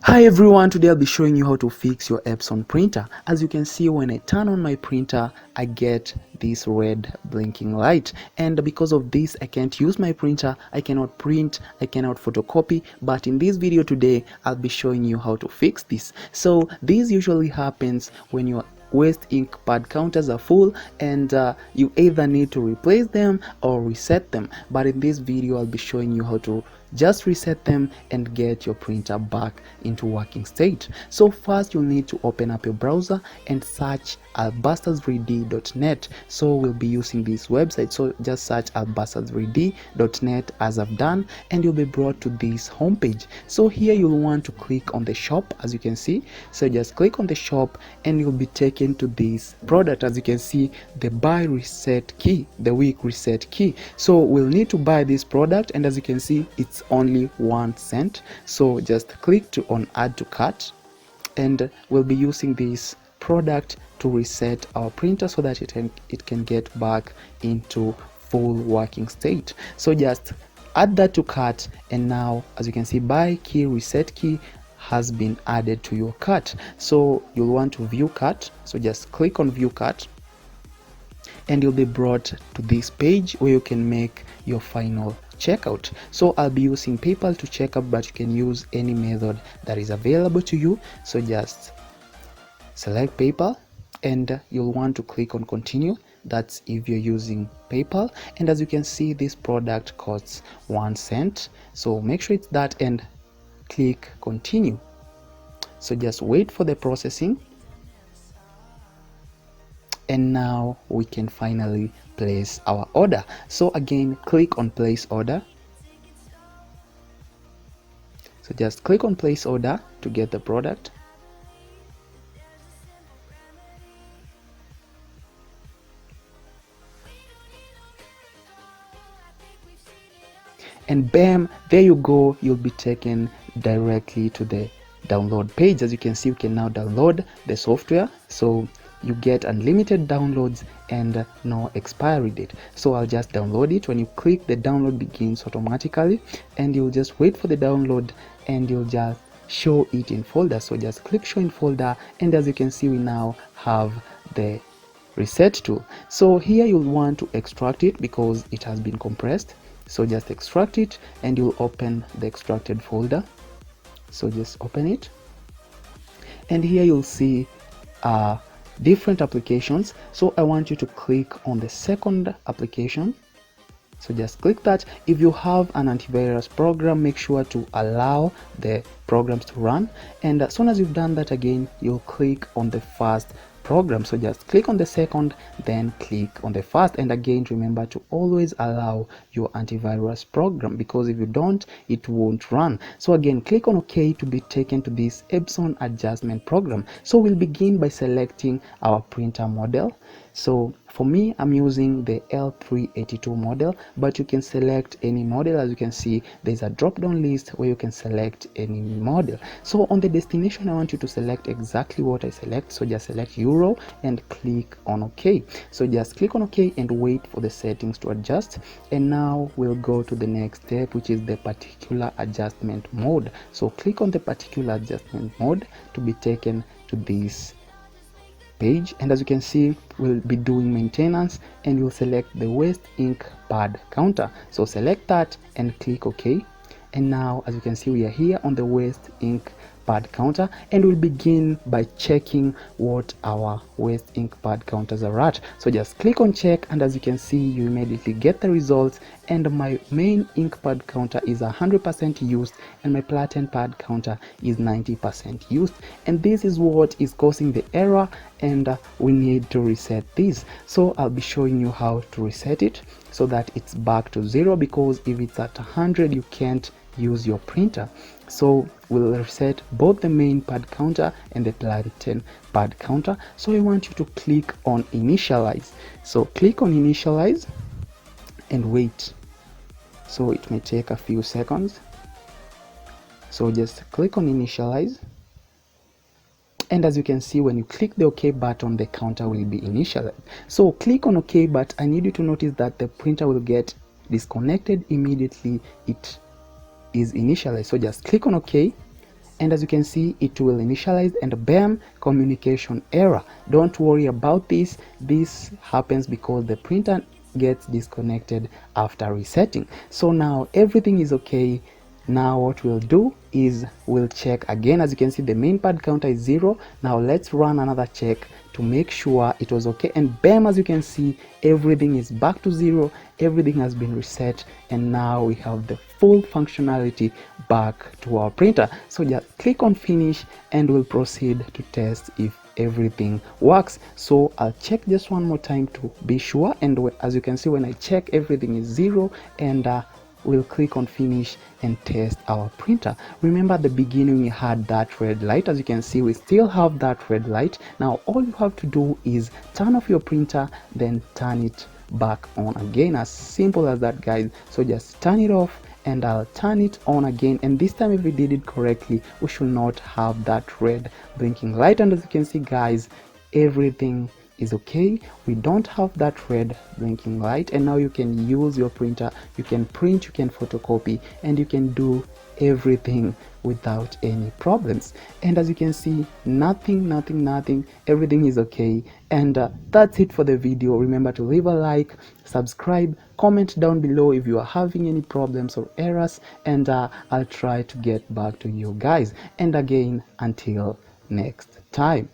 Hi everyone, today I'll be showing you how to fix your Epson printer. As you can see, when I turn on my printer, I get this red blinking light, and because of this I can't use my printer, I cannot print, I cannot photocopy. But in this video today I'll be showing you how to fix this. So this usually happens when your waste ink pad counters are full and you either need to replace them or reset them. But in this video I'll be showing you how to just reset them and get your printer back into working state. So first you'll need to open up your browser and search albusters3d.net. so we'll be using this website, so just search albusters3d.net as I've done, and you'll be brought to this homepage. So here you'll want to click on the shop, as you can see. So just click on the shop and you'll be taken to this product, as you can see, the buy reset key, the week reset key. So we'll need to buy this product, and as you can see it's only 1 cent. So just click on add to cart, and we'll be using this product to reset our printer so that it can get back into full working state. So just add that to cart, and now as you can see, buy key reset key has been added to your cart. So you'll want to view cart, so just click on view cart and you'll be brought to this page where you can make your final checkout. So I'll be using PayPal to check out, but you can use any method that is available to you. So just select PayPal and you'll want to click on continue. That's if you're using PayPal, and as you can see this product costs 1 cent, so make sure it's that and click continue. So just wait for the processing, and now we can finally place our order. So again, click on place order. So just click on place order to get the product. And bam, there you go, you'll be taken directly to the download page. As you can see, you can now download the software, so you get unlimited downloads and no expiry date. So I'll just download it. When you click, the download begins automatically, and you'll just wait for the download and you'll just show it in folder. So just click show in folder, and as you can see, we now have the reset tool. So here you'll want to extract it because it has been compressed. So just extract it and you'll open the extracted folder. So just open it, and here you'll see different applications. So I want you to click on the second application. So just click that. If you have an antivirus program, make sure to allow the programs to run, and as soon as you've done that, again you'll click on the first program. So just click on the second, then click on the first, and again remember to always allow your antivirus program, because if you don't, it won't run. So again, click on OK to be taken to this Epson adjustment program. So we'll begin by selecting our printer model. So for me, I'm using the L382 model, but you can select any model. As you can see, there's a drop down list where you can select any model. So on the destination, I want you to select exactly what I select. So just select E-rror and click on OK. So just click on OK and wait for the settings to adjust. And now we'll go to the next step, which is the particular adjustment mode. So click on the particular adjustment mode to be taken to this page, and as you can see, we'll be doing maintenance, and you'll select the waste ink pad counter. So select that and click OK, and now as you can see, we are here on the waste ink pad counter, and we'll begin by checking what our waste ink pad counters are at. So just click on check, and as you can see, you immediately get the results, and my main ink pad counter is 100% used, and my platen pad counter is 90% used, and this is what is causing the error, and we need to reset this. So I'll be showing you how to reset it so that it's back to 0, because if it's at 100 you can't use your printer. So we'll reset both the main pad counter and the platen pad counter. So I want you to click on initialize. So click on initialize and wait. So it may take a few seconds. So just click on initialize, and as you can see, when you click the OK button, the counter will be initialized. So click on OK, but I need you to notice that the printer will get disconnected immediately it is initialized. So just click on OK, and as you can see, it will initialize, and bam, communication error. Don't worry about this. This happens because the printer gets disconnected after resetting. So now everything is okay. Now what we'll do is we'll check again. As you can see, the main pad counter is 0. Now let's run another check to make sure it was okay, and bam, as you can see, everything is back to 0. Everything has been reset, and now we have the full functionality back to our printer. So just click on finish and we'll proceed to test if everything works. So I'll check just one more time to be sure, and as you can see, when I check, everything is 0, and we'll click on finish and test our printer. Remember at the beginning we had that red light. As you can see, we still have that red light. Now all you have to do is turn off your printer, then turn it back on again. As simple as that, guys. So just turn it off and I'll turn it on again, and this time if we did it correctly, we should not have that red blinking light. And as you can see, guys, everything is okay. We don't have that red blinking light, and now you can use your printer. You can print, you can photocopy, and you can do everything without any problems. And as you can see, nothing, everything is okay. And that's it for the video. Remember to leave a like, subscribe, comment down below if you are having any problems or errors, and I'll try to get back to you guys. And again, until next time.